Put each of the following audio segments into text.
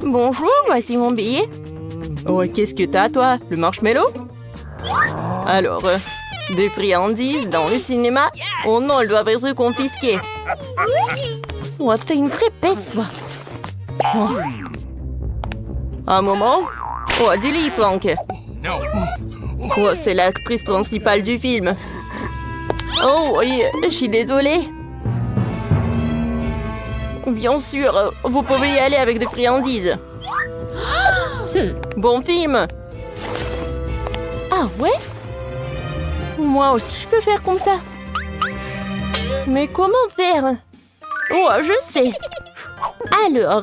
Bonjour, voici mon billet. Oh, qu'est-ce que t'as, toi? Le marshmallow? Alors, des friandises dans le cinéma? Oh non, elles doivent être confisquées. Oh, t'es une vraie peste, toi. Oh. Un moment. Oh, dis-lui, Frank. Oh, c'est l'actrice principale du film. Oh, oui, je suis désolée. Bien sûr, vous pouvez y aller avec des friandises. Bon film. Ah ouais? Moi aussi, je peux faire comme ça. Mais comment faire? Oh, je sais. Alors,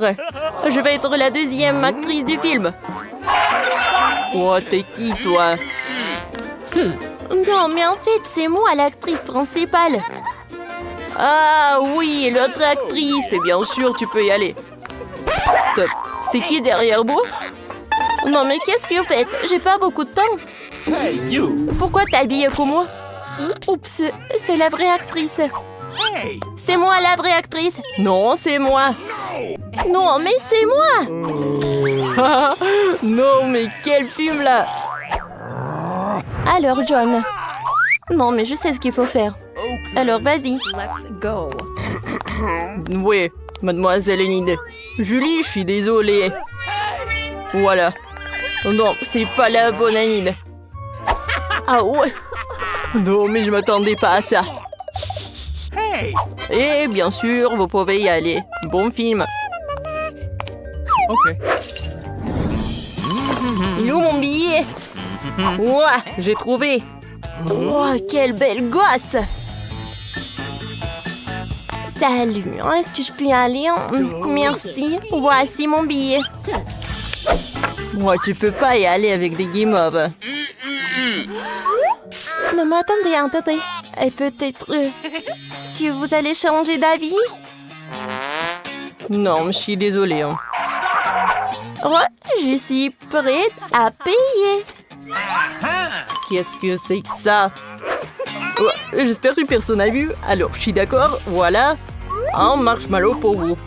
je vais être la deuxième actrice du film. Oh, t'es qui, toi? Non, mais en fait, c'est moi l'actrice principale. Ah oui, l'autre actrice. Bien sûr, tu peux y aller. Stop. C'est qui derrière vous? Non, mais qu'est-ce que vous faites? J'ai pas beaucoup de temps. Hey, you! Pourquoi t'es habillée comme moi? Oups, c'est la vraie actrice. Hey! C'est moi la vraie actrice. Non, c'est moi. Non, mais c'est moi. Non, mais quel film là. Alors, John. Non, mais je sais ce qu'il faut faire. Alors, vas-y. Let's go. Oui, mademoiselle Enid. Julie, je suis désolée. Voilà. Non, c'est pas la bonne Enid. Ah ouais. Non, mais je m'attendais pas à ça. Hey! Et bien sûr, vous pouvez y aller. Bon film. OK. Il est où mon billet? Ouah, j'ai trouvé. Ouah, quelle belle gosse. Salut, est-ce que je peux y aller? Merci, voici mon billet. Moi, tu peux pas y aller avec des guimauves. Non, mais attendez. Et peut-être que vous allez changer d'avis? Non, je suis désolée. Ouais, je suis prête à payer. Qu'est-ce que c'est que ça? Ouais, j'espère que personne n'a vu. Alors, je suis d'accord, voilà. Un marshmallow pour vous.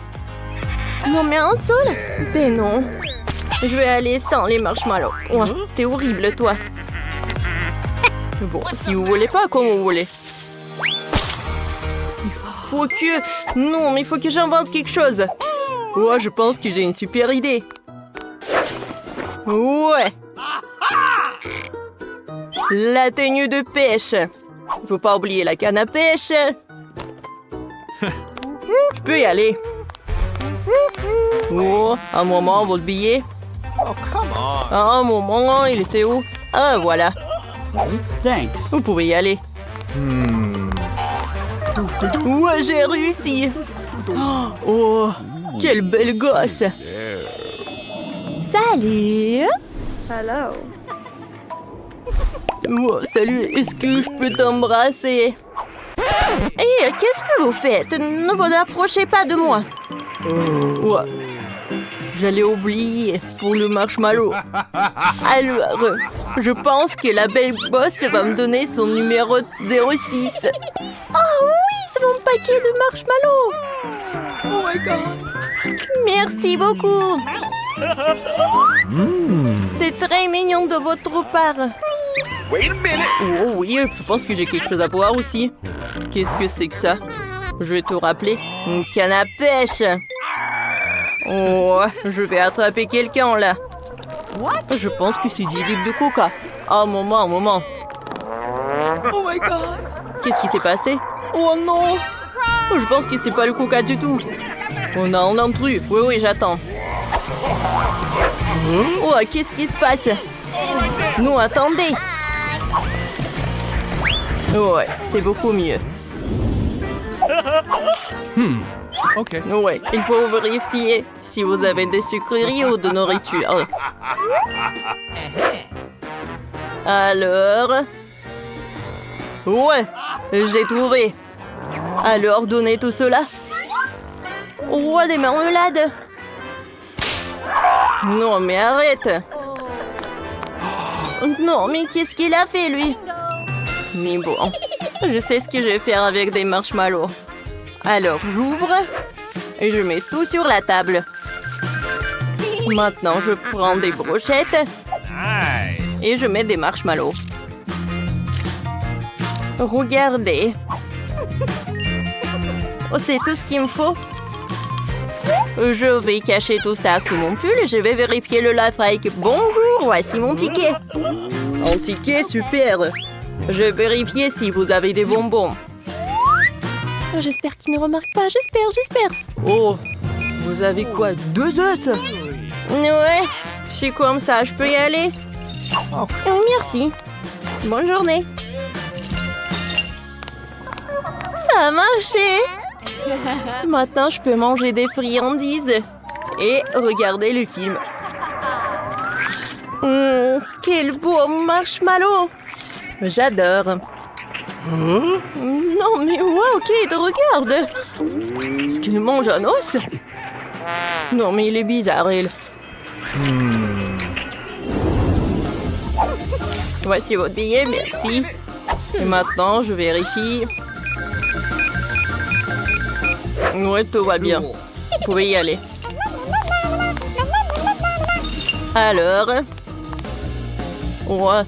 Non, mais un seul? Ben non. Je vais aller sans les marshmallows. Ouais, t'es horrible, toi. Bon, si vous voulez pas, comme vous voulez. Faut que... Non, mais il faut que j'invente quelque chose. Ouais, je pense que j'ai une super idée. Ouais. La tenue de pêche. Faut pas oublier la canne à pêche. Je peux y aller. Oh, un moment, votre billet. Oh, come on! Un moment, il était où? Ah, voilà. Thanks. Vous pouvez y aller. Ouais, j'ai réussi. Oh, quelle belle gosse. Salut. Hello. Oh, salut, est-ce que je peux t'embrasser? Hé, qu'est-ce que vous faites? Ne vous approchez pas de moi. Ouais. J'allais oublier pour le marshmallow. Alors, je pense que la belle boss va me donner son numéro 06. Oh oui, c'est mon paquet de marshmallows. Oh my god. Merci beaucoup. C'est très mignon de votre part. Wait a minute! Oh oui, je pense que j'ai quelque chose à boire aussi. Qu'est-ce que c'est que ça? Je vais te rappeler. Une canne à pêche. Oh, je vais attraper quelqu'un là. Je pense que c'est 10 litres de coca. Un moment. Oh my god. Qu'est-ce qui s'est passé? Oh non. Je pense que c'est pas le coca du tout. On a un intrus. Oui, j'attends. Oh, qu'est-ce qui se passe? Non, attendez. Ouais, c'est beaucoup mieux. OK. Ouais, il faut vérifier si vous avez des sucreries ou de nourriture. Alors... Ouais, j'ai trouvé. Alors, donnez tout cela. Ouais, des marmelades. Non, mais arrête. Non, mais qu'est-ce qu'il a fait, lui? Mais bon, je sais ce que je vais faire avec des marshmallows. Alors, j'ouvre et je mets tout sur la table. Maintenant, je prends des brochettes Nice. et je mets des marshmallows. Regardez. Oh, c'est tout ce qu'il me faut. Je vais cacher tout ça sous mon pull et je vais vérifier le lave-fake. Bonjour, voici mon ticket. Un ticket, super. Je vais vérifier si vous avez des bonbons. J'espère qu'il ne remarque pas, j'espère. Oh, vous avez quoi, 2 œufs? Ouais, je suis comme ça, je peux y aller? Oh, merci. Bonne journée. Ça a marché. Maintenant, je peux manger des friandises et regarder le film. Quel beau marshmallow! J'adore. Non, mais wow, Kate, regarde! Est-ce qu'il mange un os? Non, mais il est bizarre, il. Voici votre billet, merci. Et maintenant, je vérifie. Ouais, tout va bien. Vous pouvez y aller. Alors? Ouais.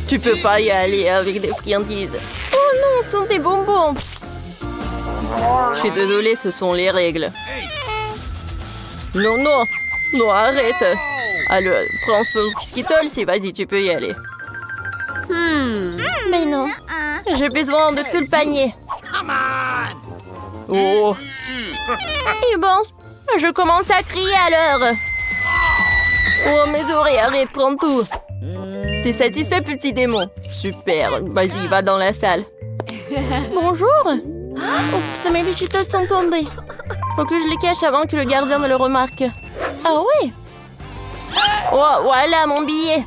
Tu peux pas y aller avec des friandises. Oh non, ce sont des bonbons. Je suis désolée, ce sont les règles. Non, arrête. Alors, prends ce Skittles et vas-y, tu peux y aller. Mais non, j'ai besoin de tout le panier. Oh. Et bon, je commence à crier alors. Oh, mes oreilles, arrête, prends tout. T'es satisfait, petit démon? Super, vas-y, va dans la salle. Bonjour. Oups, mes Cheetos sont tombés. Faut que je les cache avant que le gardien ne le remarque. Ah ouais? Oh, voilà mon billet.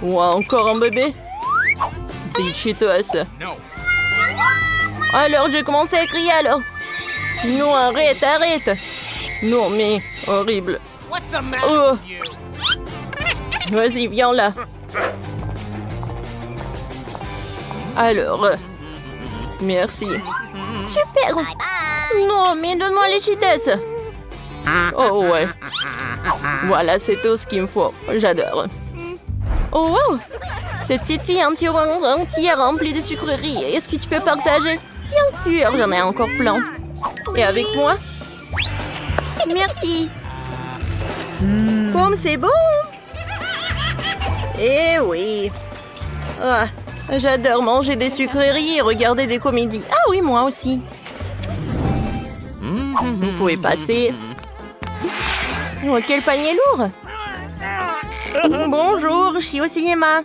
Oh, encore un bébé? Des Cheetos. Alors, j'ai commencé à crier alors. Non, arrête. Non, mais horrible. Oh. Vas-y, viens là. Alors, merci. Super. Non, mais donne-moi les Cheetos. Oh ouais. Voilà, c'est tout ce qu'il me faut. J'adore. Oh wow. Cette petite fille entière remplie de sucreries. Est-ce que tu peux partager? Bien sûr, j'en ai encore plein. Et avec moi? Merci. Pomme, c'est bon. Eh oui. Ah, j'adore manger des sucreries et regarder des comédies. Ah oui, moi aussi. Vous pouvez passer. Oh, quel panier lourd. Bonjour, je suis au cinéma.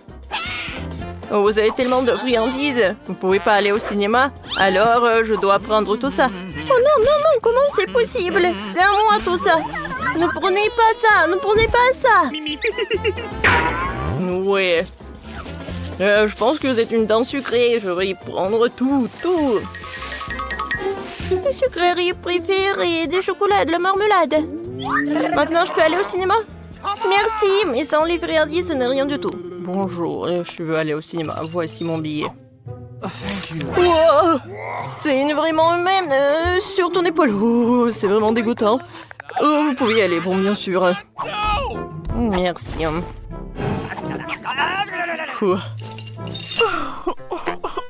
Oh, vous avez tellement de friandises. Vous pouvez pas aller au cinéma? Alors, je dois prendre tout ça. Oh non, comment c'est possible? C'est à moi tout ça. Ne prenez pas ça. Ouais. Je pense que vous êtes une dent sucrée. Je vais y prendre tout. Mes sucreries préférées, des chocolats, de la marmelade. Maintenant, je peux aller au cinéma? Merci, mais sans les friandises, ce n'est rien du tout. Bonjour, je veux aller au cinéma. Voici mon billet. Wow, c'est une vraiment humaine sur ton épaule. Oh, c'est vraiment dégoûtant. Oh, vous pouvez y aller, bon, bien sûr. Merci.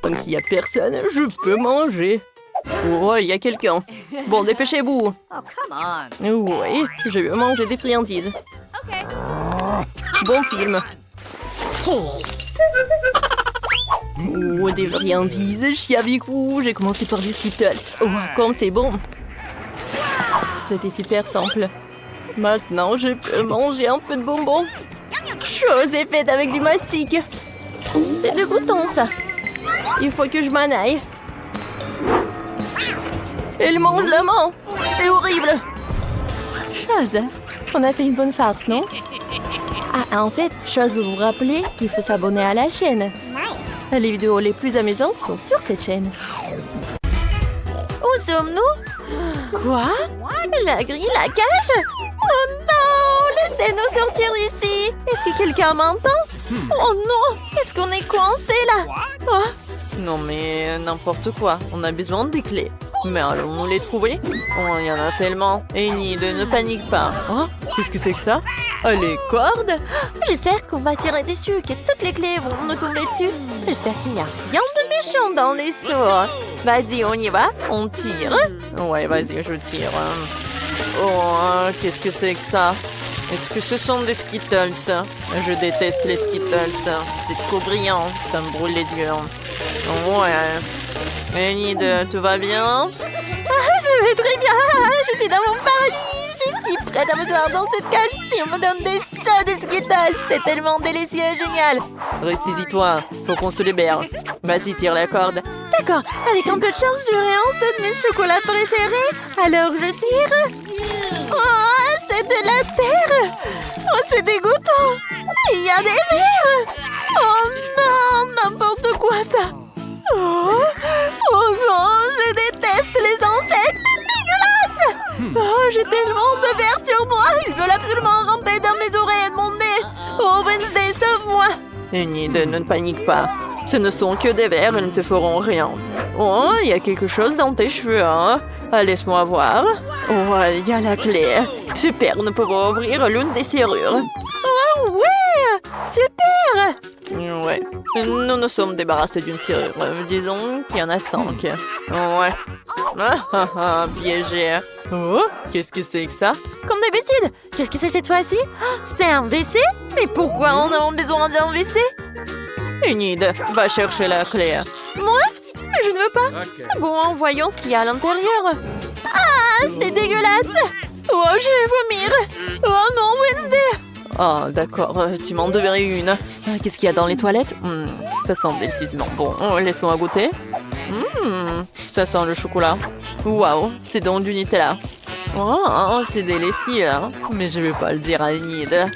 Tant qu'il n'y a personne, je peux manger. Oh, il y a quelqu'un. Bon, dépêchez-vous. Oui, je vais manger des friandises. Bon film. Oh, des friandises, je suis avec vous. J'ai commencé par des Skittles. Oh, comme c'est bon. C'était super simple. Maintenant, je peux manger un peu de bonbons. Chose est faite avec du mastic. C'est dégoûtant, ça. Il faut que je m'en aille. Elle mange la main. C'est horrible. Chose, on a fait une bonne farce, non? Ah, en fait, Chose veut vous rappeler qu'il faut s'abonner à la chaîne. Les vidéos les plus amusantes sont sur cette chaîne. Où sommes-nous? Quoi? La grille, la cage? Oh non! Laissez-nous sortir d'ici! Est-ce que quelqu'un m'entend? Oh non! Est-ce qu'on est coincé là? Oh. Non mais n'importe quoi, on a besoin des clés. Mais allons-nous les trouver? Oh, il y en a tellement. Enid, ne panique pas. Oh, qu'est-ce que c'est que ça? Oh, les cordes? J'espère qu'on va tirer dessus, que toutes les clés vont nous tomber dessus. J'espère qu'il n'y a rien de méchant dans les seaux. Vas-y, on y va? On tire? Ouais, vas-y, je tire. Oh, qu'est-ce que c'est que ça? Est-ce que ce sont des Skittles? Je déteste les Skittles. C'est trop brillant. Ça me brûle les yeux. Ouais. Enid, tout va bien? Je vais très bien. Je suis dans mon paradis. Je suis prête à me voir dans cette cage si on me donne des seaux de Skittles. C'est tellement délicieux et génial. Ressaisis-toi. Faut qu'on se libère. Vas-y, tire la corde. D'accord, avec un peu de chance, j'aurai un seau de mes chocolats préférés. Alors je tire. Oh, c'est de la terre. Oh, c'est dégoûtant. Il y a des vers. Oh non, n'importe quoi ça. Oh non, je déteste les insectes. Dégueulasse. Oh, j'ai tellement de vers sur moi. Ils veulent absolument ramper dans mes oreilles et de mon nez. Oh, Wednesday, sauve-moi. Enid, ne panique pas. Ce ne sont que des vers, ils ne te feront rien. Oh, il y a quelque chose dans tes cheveux, hein? Laisse-moi voir. Oh, il y a la clé. Super, nous pouvons ouvrir l'une des serrures. Oh, ouais! Super! Ouais, nous nous sommes débarrassés d'une serrure. Disons qu'il y en a 5. Ouais. Piégé. Oh, qu'est-ce que c'est que ça? Comme d'habitude. Qu'est-ce que c'est cette fois-ci? C'est un WC? Mais pourquoi on a besoin d'un WC? Enid, va chercher la clé. Moi? Mais je ne veux pas. Okay. Bon, voyons ce qu'il y a à l'intérieur. Ah, c'est dégueulasse. Oh, je vais vomir. Oh non, Wednesday. Ah, d'accord, tu m'en devrais une. Qu'est-ce qu'il y a dans les toilettes? Ça sent délicieusement bon. Laisse-moi goûter. Ça sent le chocolat. Waouh, c'est donc du Nutella. Oh, c'est délicieux. Mais je vais pas le dire à Enid.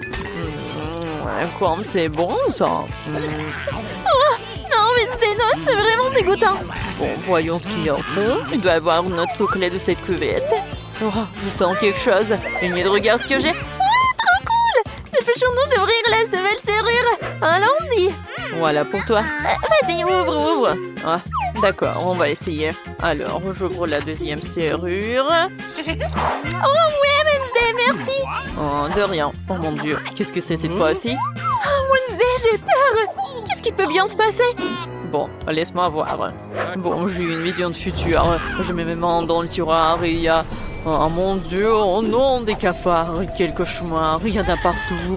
Quoi, c'est bon ça. Oh, non, Wednesday, non, c'est vraiment dégoûtant. Bon, voyons ce qu'il y a au fond. Il doit y avoir notre clé de cette cuvette. Oh, je sens quelque chose. Enid, regarde ce que j'ai. Trop cool. Dépêchons-nous d'ouvrir la nouvelle serrure. Allons-y. Voilà pour toi. Vas-y, ouvre. Ah, d'accord, on va essayer. Alors, j'ouvre la deuxième serrure. Oh ouais, Wednesday, merci. Oh, de rien. Oh mon Dieu, qu'est-ce que c'est cette fois-ci? Oh, Wednesday, j'ai peur. Qu'est-ce qui peut bien se passer? Bon, laisse-moi voir. Bon, j'ai eu une vision de futur. Je mets mes mains dans le tiroir et il y a... Oh mon Dieu, oh non, des cafards. Quel cauchemar. Il y en a partout.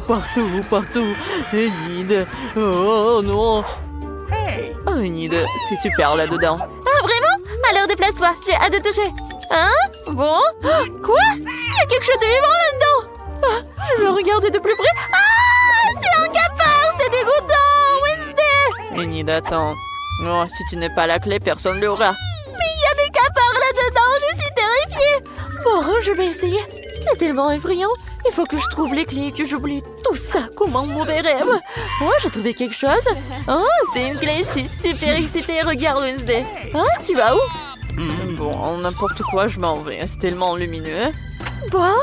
Enid. Oh non. Hey! Oh, Enid, c'est super là-dedans. Ah, vraiment? Alors déplace-toi, j'ai hâte de toucher. Hein? Bon? Quoi? Il y a quelque chose de vivant là-dedans. Je veux regarder de plus près. Ah! C'est un cafard! C'est dégoûtant! Wednesday! Enid, attends. Oh, si tu n'es pas la clé, personne ne l'aura. Mais il y a des cafards là-dedans! Je suis terrifiée! Bon, je vais essayer. C'est tellement effrayant. Il faut que je trouve les clés et que j'oublie tout ça comme un mauvais rêve. Oh, j'ai trouvé quelque chose. Oh, c'est une clé. Je suis super excitée. Regarde, Wednesday. Ah, tu vas où? Bon, n'importe quoi, je m'en vais. C'est tellement lumineux. Bon,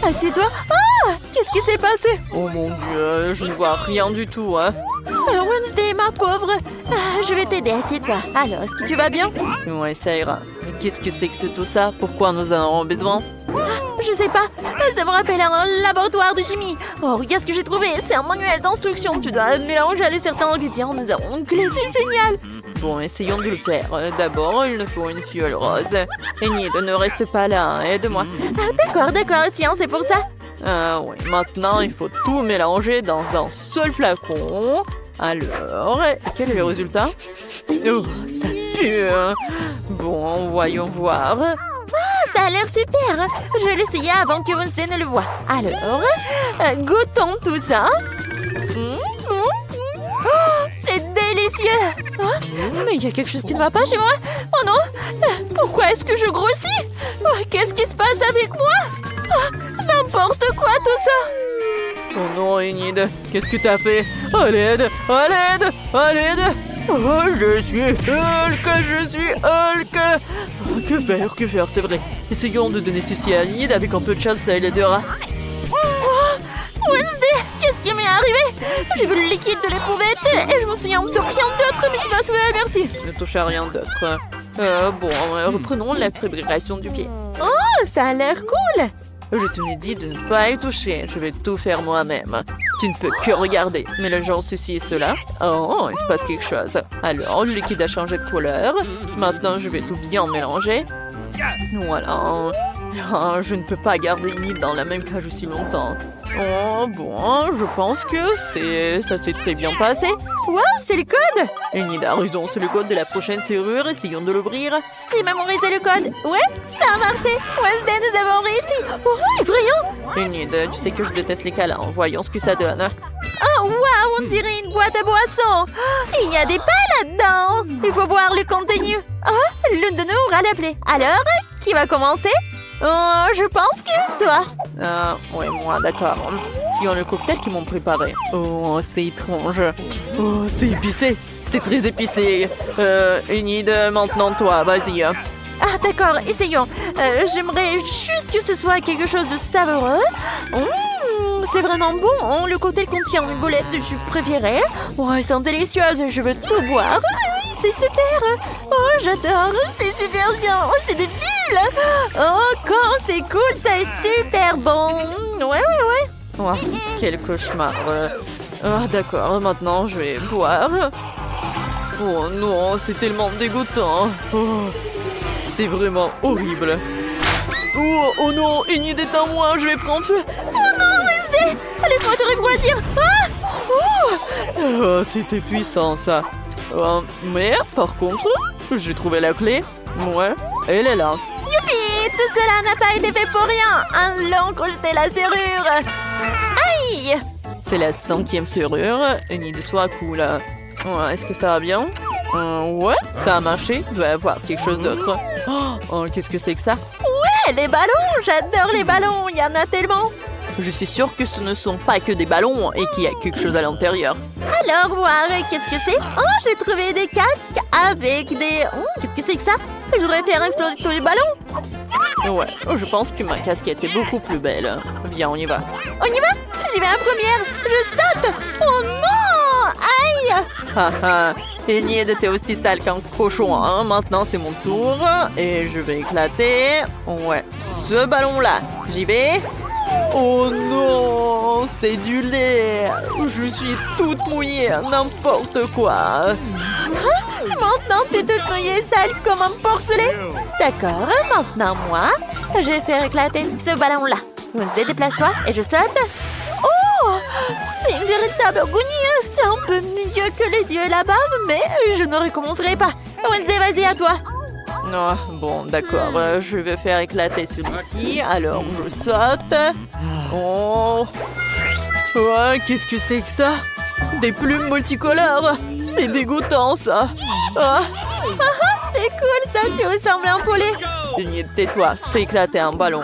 assieds-toi. Ah, qu'est-ce qui s'est passé? Oh mon Dieu, je ne vois rien du tout, hein. Wednesday, ma pauvre. Je vais t'aider, assieds-toi. Alors, est-ce que tu vas bien? Ouais, ça ira. Qu'est-ce que c'est que tout ça? Pourquoi nous en avons besoin? Je sais pas. Ça me rappelle un laboratoire de chimie. Oh, regarde ce que j'ai trouvé. C'est un manuel d'instruction. Tu dois mélanger les certains ingrédients. Nous avons une clé. C'est génial. Bon, essayons de le faire. D'abord, il nous faut une fiole rose. Enid, ne reste pas là. Aide-moi. D'accord. Tiens, c'est pour ça. Oui. Maintenant, il faut tout mélanger dans un seul flacon. Alors, quel est le résultat? Oh, ça pue. Bon, voyons voir. Ça a l'air super. Je vais l'essayer avant que Wednesday ne le voie. Alors, goûtons tout ça. Oh, c'est délicieux. Mais il y a quelque chose qui ne va pas chez moi. Oh non. Pourquoi est-ce que je grossis? Qu'est-ce qui se passe avec moi? N'importe quoi tout ça. Oh non, Enid, qu'est-ce que t'as fait? À l'aide! Oh, je suis Hulk! Oh, que faire, c'est vrai. Essayons de donner ceci à Enid, avec un peu de chance, ça l'aidera. Oh, Wednesday, qu'est-ce qui m'est arrivé? J'ai vu le liquide de l'éprouvette et je me souviens de rien d'autre, mais tu m'as sauvé, merci. Ne touche à rien d'autre. Reprenons la fabrication du pied. Oh, ça a l'air cool! Je tenais dit de ne pas y toucher. Je vais tout faire moi-même. Tu ne peux que regarder. Mais le genre ceci et cela. Oh, il se passe quelque chose. Alors, le liquide a changé de couleur. Maintenant, je vais tout bien mélanger. Voilà. Oh, je ne peux pas garder Enid dans la même cage aussi longtemps. Oh, bon, je pense que ça s'est très bien passé. Wow, c'est le code! Enid a raison, c'est le code de la prochaine serrure. Essayons de l'ouvrir. J'ai mémorisé le code. Ouais, ça a marché. Wednesday, nous avons réussi. Oh, effrayant! Enid, tu sais que je déteste les câlins. Voyons ce que ça donne. Oh, wow, on dirait une boîte à boissons. Il y a des pains là-dedans. Il faut boire le contenu. Oh, l'une de nous aura l'appelé. Alors, qui va commencer? Oh, je pense que toi. Ouais, moi, d'accord. Si on le cocktail qu'ils m'ont préparé. Oh, c'est étrange. Oh, c'est épicé. C'était très épicé. Enid, maintenant toi, vas-y. Ah, d'accord, essayons. J'aimerais juste que ce soit quelque chose de savoureux. C'est vraiment bon. Le cocktail contient une boulette de jus préférée. Oh, elles sont délicieuses. Je veux tout boire. C'est super. Oh, j'adore. C'est super bien. Oh, c'est des bulles. Oh, quand c'est cool. Ça est super bon. Ouais. Oh, quel cauchemar. D'accord, maintenant je vais boire. Oh non, c'est tellement dégoûtant. Oh, c'est vraiment horrible. Oh non, Enid est en moi. Je vais prendre feu. Oh non, Wednesday. Laisse-moi te refroidir. Oh, c'était puissant ça. Mais par contre, j'ai trouvé la clé. Ouais, elle est là. Youpi, tout cela n'a pas été fait pour rien. Un long crocheté la serrure. Aïe! C'est la 5e serrure. Enid, sois cool. Est-ce que ça va bien? Ouais, ça a marché. Il doit y avoir quelque chose d'autre. Oh, qu'est-ce que c'est que ça? Ouais, les ballons. J'adore les ballons. Il y en a tellement. Je suis sûre que ce ne sont pas que des ballons et qu'il y a quelque chose à l'intérieur. Alors, voir, qu'est-ce que c'est? Oh, j'ai trouvé des casques avec des... qu'est-ce que c'est que ça? Je devrais faire exploser tous les ballons. Ouais, je pense que ma casquette est beaucoup plus belle. Viens, on y va. On y va? J'y vais en première. Je saute. Oh non! Aïe! Haha, Enid, t'es aussi sale qu'un cochon. Hein? Maintenant, c'est mon tour. Et je vais éclater. Ouais, ce ballon-là. J'y vais. Oh non, c'est du lait. Je suis toute mouillée, n'importe quoi. Maintenant, t'es toute mouillée, sale comme un porcelet. D'accord, maintenant moi, je vais faire éclater ce ballon-là. Wednesday, déplace-toi et je saute. Oh, c'est une véritable agonie. C'est un peu mieux que les dieux et la barbe, mais je ne recommencerai pas. Wednesday, vas-y, à toi. Oh, bon, d'accord. Je vais faire éclater celui-ci. Alors, je saute. Oh. Ouais, qu'est-ce que c'est que ça? Des plumes multicolores. C'est dégoûtant, ça. C'est cool, ça. Tu ressembles à un poulet. Enid, tais-toi. Fais éclater un ballon.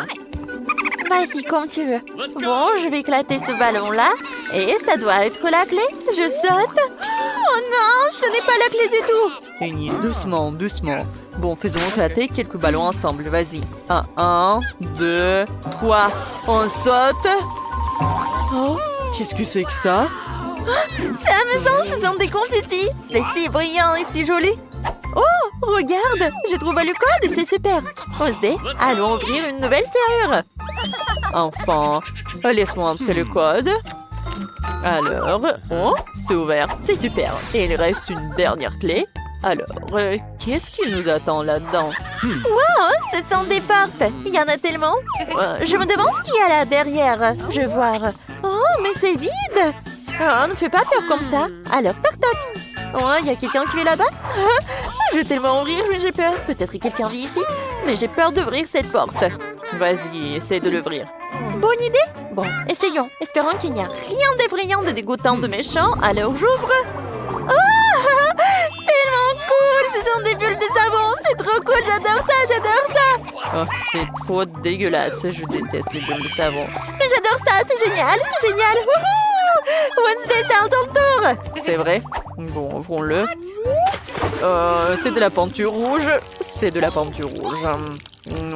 Vas-y, comme tu veux. Bon, je vais éclater ce ballon-là. Et ça doit être la clé. Je saute. Oh non, ce n'est pas la clé du tout. Enid, doucement, doucement. Bon, faisons éclater quelques ballons ensemble. Vas-y. 1, 2, 3. On saute. Oh, qu'est-ce que c'est que ça? C'est amusant, ce sont des confettis. C'est si brillant et si joli. Oh, regarde, j'ai trouvé le code et c'est super. Wednesday, allons ouvrir une nouvelle serrure. Enfin, laisse-moi entrer le code. Alors, oh, c'est ouvert, c'est super. Et il reste une dernière clé. Alors, qu'est-ce qui nous attend là-dedans? Wow, ce sont des portes. Il y en a tellement. Je me demande ce qu'il y a là derrière. Je vais voir. Oh, mais c'est vide. Oh, ne fais pas peur comme ça. Alors, toc toc. Oh, il y a quelqu'un qui est là-bas. Je vais tellement rire, mais j'ai peur. Peut-être que quelqu'un vit ici. Mais j'ai peur d'ouvrir cette porte. Vas-y, essaie de l'ouvrir. Bonne idée. Bon, essayons. Espérons qu'il n'y a rien d'effrayant, de dégoûtant, de méchant. Alors, j'ouvre. Oh, tellement cool. Ce sont des bulles de savon. C'est trop cool. J'adore ça, j'adore ça. Oh, c'est trop dégueulasse. Je déteste les bulles de savon. Mais j'adore ça. C'est génial, c'est génial. Wouhou! Wednesday, c'est à ton tour. C'est vrai? Bon, ouvrons-le. C'est de la peinture rouge. C'est de la peinture rouge.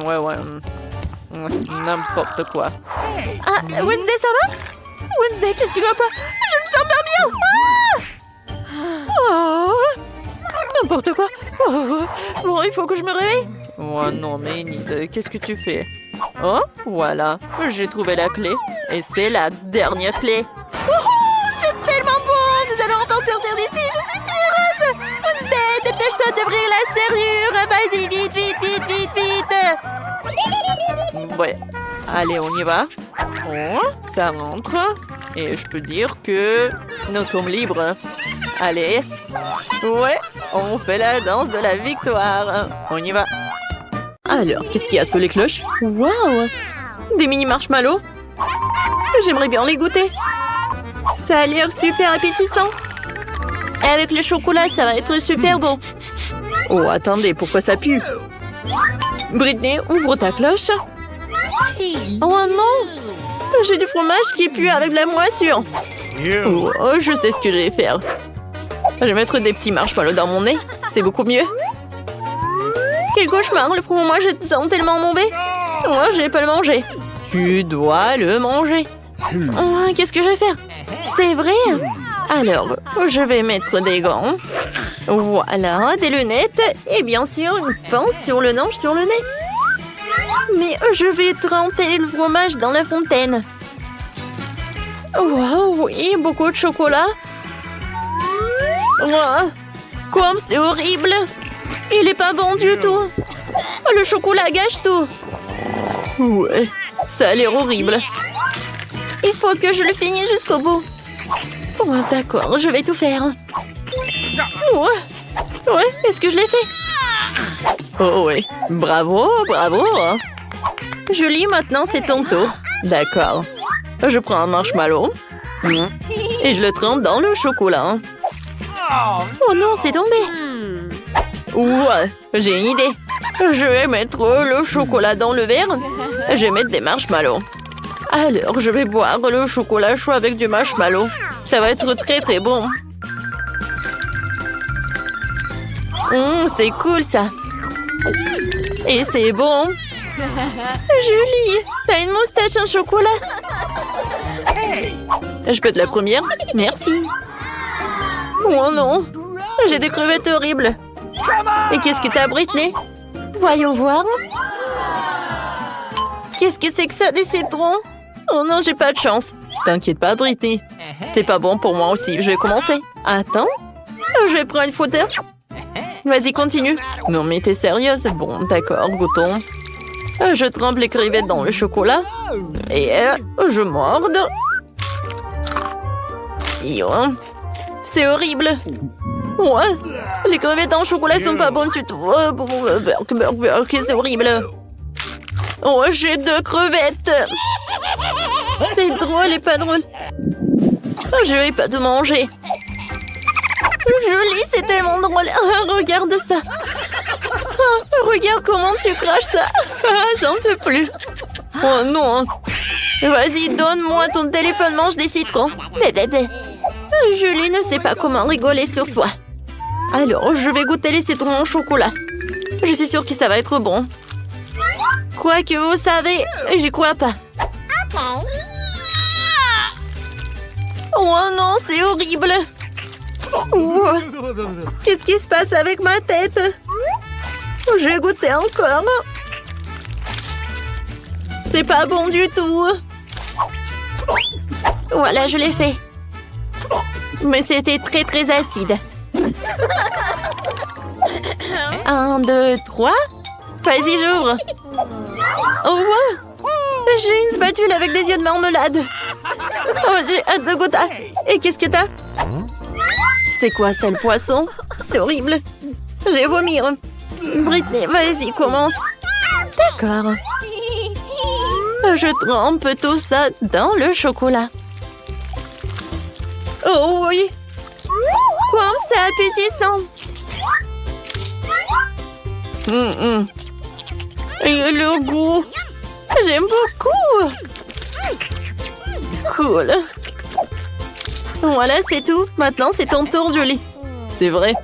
Ouais. N'importe quoi. Ah, Wednesday, ça va? Wednesday, qu'est-ce qui va pas? Je me sens pas bien. Oh, N'importe quoi. Bon, il faut que je me réveille. Oh non, mais Enid, qu'est-ce que tu fais? Oh, voilà. J'ai trouvé la clé. Et c'est la dernière clé. C'est tellement bon. Nous allons t'en sortir d'ici. Je suis si heureuse. Dépêche-toi d'ouvrir la serrure. Vas-y, vite, vite, vite, vite, vite. Ouais. Allez, on y va. Oh, ça rentre. Et je peux dire que nous sommes libres. Allez. Ouais, on fait la danse de la victoire. On y va. Alors, qu'est-ce qu'il y a sous les cloches? Waouh! Des mini marshmallows. J'aimerais bien les goûter. Ça a l'air super appétissant. Et avec le chocolat, ça va être super bon. Oh, attendez, pourquoi ça pue? Britney, ouvre ta cloche. Oh non! J'ai du fromage qui pue avec de la moisissure. Oh, je sais ce que je vais faire. Je vais mettre des petits marshmallows dans mon nez. C'est beaucoup mieux. Quel cauchemar, le fromage est tellement mauvais. Moi, je vais pas le manger. Tu dois le manger. Oh, qu'est-ce que je vais faire? C'est vrai? Alors, je vais mettre des gants. Voilà, des lunettes. Et bien sûr, une pince sur le nez, sur le nez. Mais je vais tremper le fromage dans la fontaine. Wow, oui, beaucoup de chocolat. Oh, comme c'est horrible. Il est pas bon du tout. Le chocolat gâche tout. Ouais, ça a l'air horrible. Il faut que je le finisse jusqu'au bout. Oh, d'accord, je vais tout faire. Ouais, est-ce que je l'ai fait? Oh ouais, bravo, bravo. Julie, maintenant c'est ton tour. D'accord. Je prends un marshmallow et je le trempe dans le chocolat. Oh non, c'est tombé. Ouais, j'ai une idée. Je vais mettre le chocolat dans le verre. Je vais mettre des marshmallows. Alors, je vais boire le chocolat chaud avec du marshmallow. Ça va être très très bon. C'est cool ça. Et c'est bon. Julie, t'as une moustache en chocolat. Je peux être la première? Merci. Oh non, j'ai des crevettes horribles. Et qu'est-ce que t'as, Britney? Voyons voir. Qu'est-ce que c'est que ça, des citrons? Oh non, j'ai pas de chance. T'inquiète pas, Britney. C'est pas bon pour moi aussi. Je vais commencer. Attends, je vais prendre une photo. Vas-y, continue. Non, mais t'es sérieuse? Bon, d'accord, goûtons. Je trempe les crevettes dans le chocolat. Et je morde. C'est horrible. Ouais, les crevettes en chocolat sont pas bonnes du tout. C'est horrible. Oh, j'ai 2 crevettes. C'est drôle et pas drôle. Je vais pas te manger. Julie, c'est tellement drôle. Regarde ça. Regarde comment tu craches ça. J'en peux plus. Oh non. Vas-y, donne-moi ton téléphone, mange des citrons. Julie ne sait pas comment rigoler sur soi. Alors, je vais goûter les citrons au chocolat. Je suis sûre que ça va être bon. Quoi que vous savez, j'y crois pas. Oh non, c'est horrible. Qu'est-ce qui se passe avec ma tête? Je vais goûter encore. C'est pas bon du tout. Voilà, je l'ai fait. Mais c'était très très acide. 1, 2, 3. Vas-y, j'ouvre. Oh, j'ai une spatule avec des yeux de marmelade. Oh, j'ai hâte de goûter. Et qu'est-ce que t'as? C'est quoi ça, le poisson? C'est horrible. Je vais vomir. Britney, vas-y, commence. D'accord. Je trempe tout ça dans le chocolat. Oh oui. Comme c'est appétissant. Et le goût. J'aime beaucoup. Cool. Voilà, c'est tout. Maintenant, c'est ton tour, Julie. C'est vrai.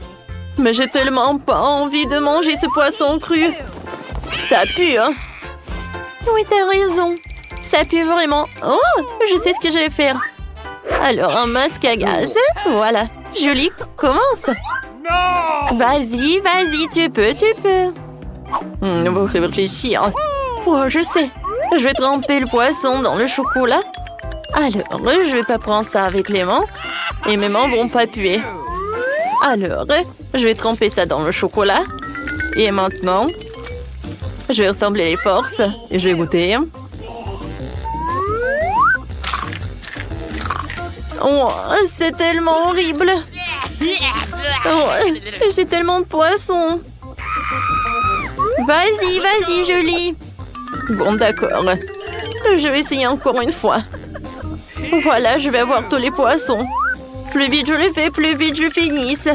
Mais j'ai tellement pas envie de manger ce poisson cru. Ça pue, hein? Oui, t'as raison. Ça pue vraiment. Oh, je sais ce que je vais faire. Alors, un masque à gaz. Voilà. Julie, commence. No! Vas-y, vas-y, tu peux. On va réfléchir. Oh, je sais. Je vais tremper le poisson dans le chocolat. Alors, je vais pas prendre ça avec les mains. Et mes mains vont pas puer. Alors, je vais tremper ça dans le chocolat. Et maintenant, je vais rassembler les forces. Et je vais goûter. Oh, c'est tellement horrible. Oh, j'ai tellement de poissons. Vas-y, vas-y, Julie. Bon, d'accord. Je vais essayer encore une fois. Voilà, je vais avoir tous les poissons. Plus vite je le fais, plus vite je finisse.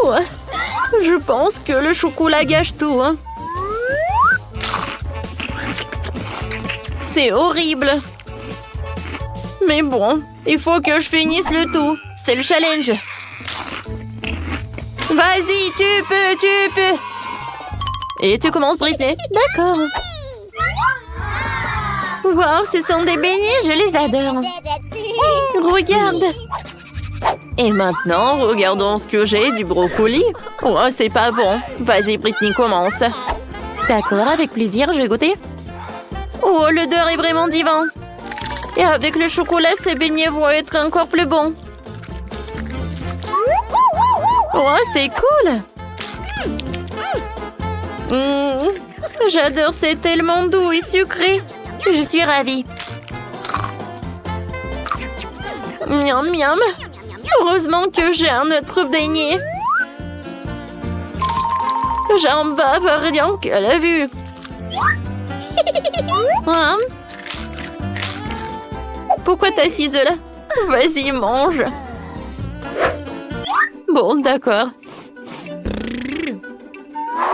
Ouais, je pense que le chocolat gâche tout. Hein. C'est horrible. Mais bon, il faut que je finisse le tout. C'est le challenge. Vas-y, tu peux. Et tu commences, Britney. D'accord. Wow, ce sont des beignets, je les adore. Regarde. Et maintenant, regardons ce que j'ai du brocoli. Oh, c'est pas bon. Vas-y, Britney, commence. D'accord, avec plaisir, je vais goûter. Oh, l'odeur est vraiment divin. Et avec le chocolat, ces beignets vont être encore plus bons. Oh, c'est cool. J'adore, c'est tellement doux et sucré. Je suis ravie. Miam, miam. Heureusement que j'ai un autre beignet. J'en bave rien qu'à la vue. Hein? Pourquoi t'es assise là? Vas-y, mange. Bon, d'accord.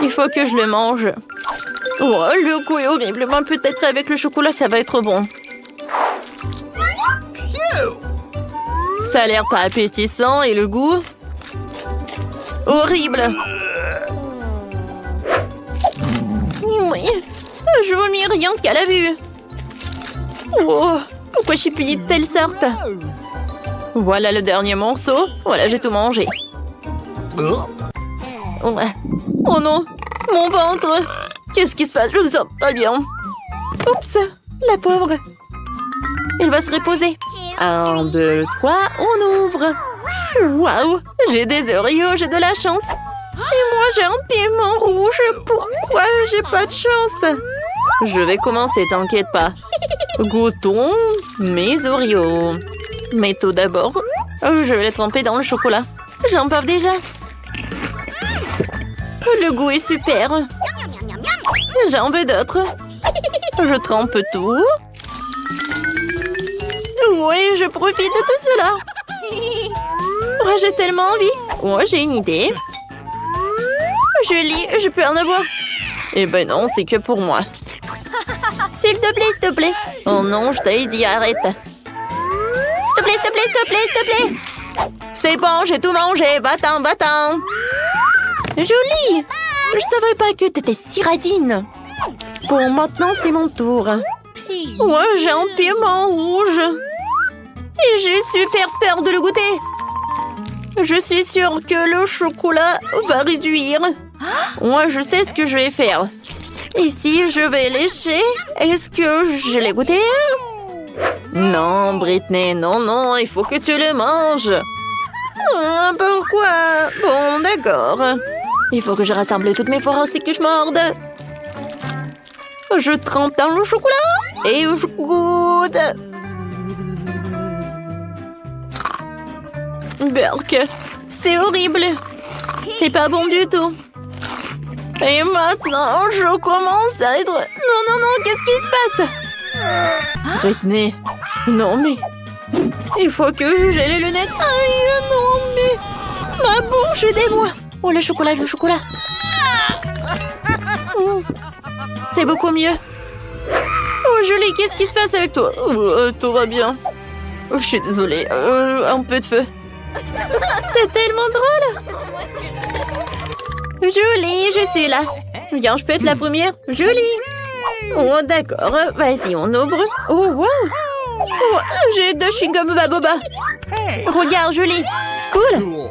Il faut que je le mange. Oh, le goût est horrible. Mais peut-être avec le chocolat, ça va être bon. Ça a l'air pas appétissant et le goût... horrible. Oui, je vomis rien qu'à la vue. Oh, pourquoi je suis punie de telle sorte? Voilà le dernier morceau. Voilà, j'ai tout mangé. Ouais. Oh non, mon ventre. Qu'est-ce qui se passe? Je me sens pas bien. Oups, la pauvre. Il va se reposer. 1, 2, 3, on ouvre. Waouh, j'ai des Oreos, j'ai de la chance. Et moi, j'ai un piment rouge. Pourquoi j'ai pas de chance? Je vais commencer, t'inquiète pas. Goûtons mes Oreos. Mais tout d'abord, je vais les tremper dans le chocolat. J'en bave déjà. Le goût est super. J'en veux d'autres. Je trempe tout. Oui, je profite de tout cela. Oh, j'ai tellement envie. Oh, j'ai une idée. Julie, je peux en avoir? Eh ben non, c'est que pour moi. S'il te plaît. Oh non, je t'ai dit arrête. S'il te plaît. C'est bon, j'ai tout mangé. Va-t'en. Julie, je savais pas que t'étais si radine. Bon, maintenant c'est mon tour. Moi, j'ai un piment rouge. Et j'ai super peur de le goûter. Je suis sûre que le chocolat va réduire. Moi, je sais ce que je vais faire. Ici, je vais lécher. Est-ce que je l'ai goûté? Non, Britney, non, il faut que tu le manges. Pourquoi? Bon, d'accord. Il faut que je rassemble toutes mes forces et que je morde. Je trempe dans le chocolat et je goûte. Burk, c'est horrible. C'est pas bon du tout. Et maintenant, je commence à être... Non, qu'est-ce qui se passe? Britney, non mais... Il faut que j'ai les lunettes. Aïe, non mais... Ma bouche est des bois. Oh, le chocolat. C'est beaucoup mieux. Oh, Julie, qu'est-ce qui se passe avec toi? Tout va bien. Je suis désolée. Un peu de feu. C'est tellement drôle. Julie, je suis là. Viens, je peux être la première. Julie. Oh, d'accord. Vas-y, on ouvre. Oh, wow. Oh, j'ai 2 chewing-gums Baboba. Hey. Regarde, Julie. Cool. Cool.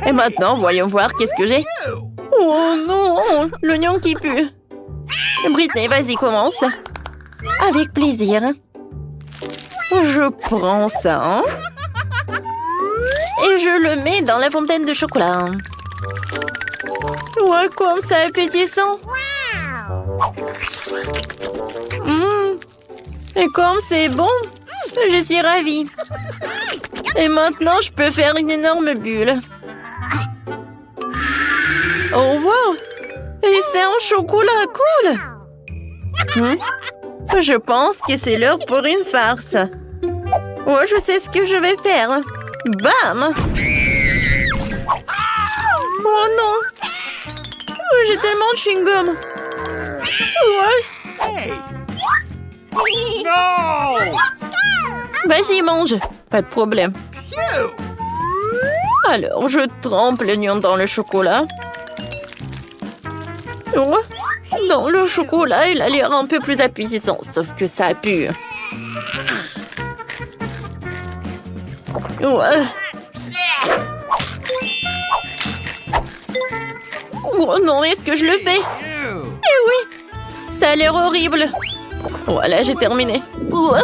Et maintenant, voyons voir qu'est-ce que j'ai. Oh non, l'oignon qui pue. Britney, vas-y, commence. Avec plaisir. Je prends ça. Et je le mets dans la fontaine de chocolat. Ouais, comme ça appétissant. Et comme c'est bon, je suis ravie. Et maintenant, je peux faire une énorme bulle. Oh, wow! Et c'est un chocolat cool! Je pense que c'est l'heure pour une farce. Ouais, je sais ce que je vais faire. Bam! Oh non! J'ai tellement de chewing-gum. Ouais. Hey. No. Vas-y, mange. Pas de problème. Alors, je trempe l'oignon dans le chocolat. Oh, dans le chocolat, il a l'air un peu plus appétissant, sauf que ça pue. Ouais. Oh non, est-ce que je le fais? Eh oui, ça a l'air horrible. Voilà, j'ai terminé. Ouais.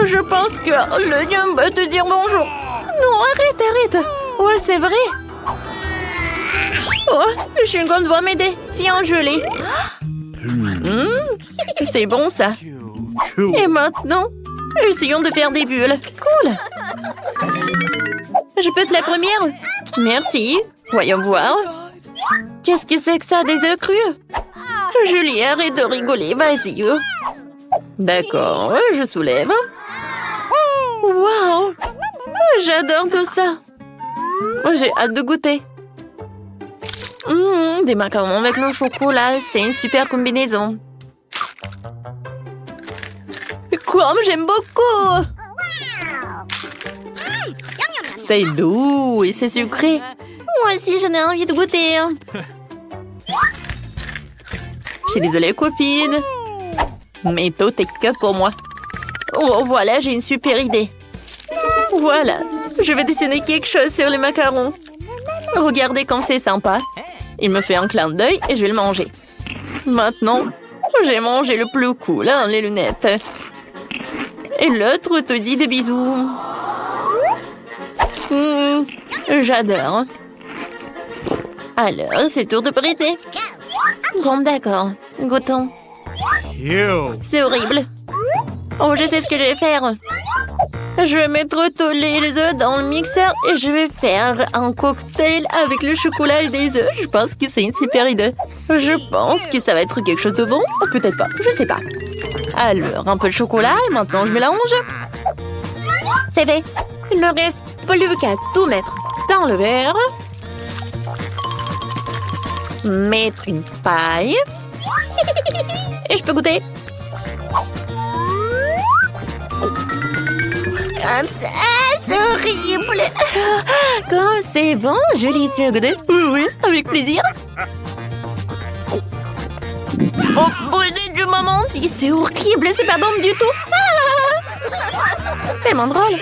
Je pense que l'oignon va te dire bonjour. Non, arrête. Ouais, c'est vrai. Oh, le chewing-gum doit m'aider. Tiens, je l'ai. C'est bon, ça. Cool. Et maintenant, essayons de faire des bulles. Cool. Je peux être la première? Merci. Voyons voir. Qu'est-ce que c'est que ça, des œufs crus? Julie, arrête de rigoler, vas-y. D'accord, je soulève. Waouh! J'adore tout ça. J'ai hâte de goûter. Des macarons avec le chocolat, c'est une super combinaison. Comme j'aime beaucoup! C'est doux et c'est sucré. Moi aussi, j'en ai envie de goûter. Je suis désolée, copine. Mais tout est que pour moi. Oh, voilà, j'ai une super idée. Voilà, je vais dessiner quelque chose sur les macarons. Regardez comme c'est sympa. Il me fait un clin d'œil et je vais le manger. Maintenant, j'ai mangé le plus cool, hein, les lunettes. Et l'autre te dit des bisous. J'adore. Alors, c'est tour de Britney. Bon, d'accord. Goûtons. C'est horrible. Oh, je sais ce que je vais faire. Je vais mettre tous les œufs dans le mixeur et je vais faire un cocktail avec le chocolat et des œufs. Je pense que c'est une super idée. Je pense que ça va être quelque chose de bon. Ou peut-être pas, je sais pas. Alors, un peu de chocolat et maintenant je mélange. C'est fait. Il ne reste plus qu'à tout mettre dans le verre. Mettre une paille. Et je peux goûter. Comme ça, c'est horrible. Comme c'est bon, Julie, tu veux goûter? Oui, avec plaisir. Oh, brûlé du moment, c'est horrible, c'est pas bon du tout. Tellement drôle.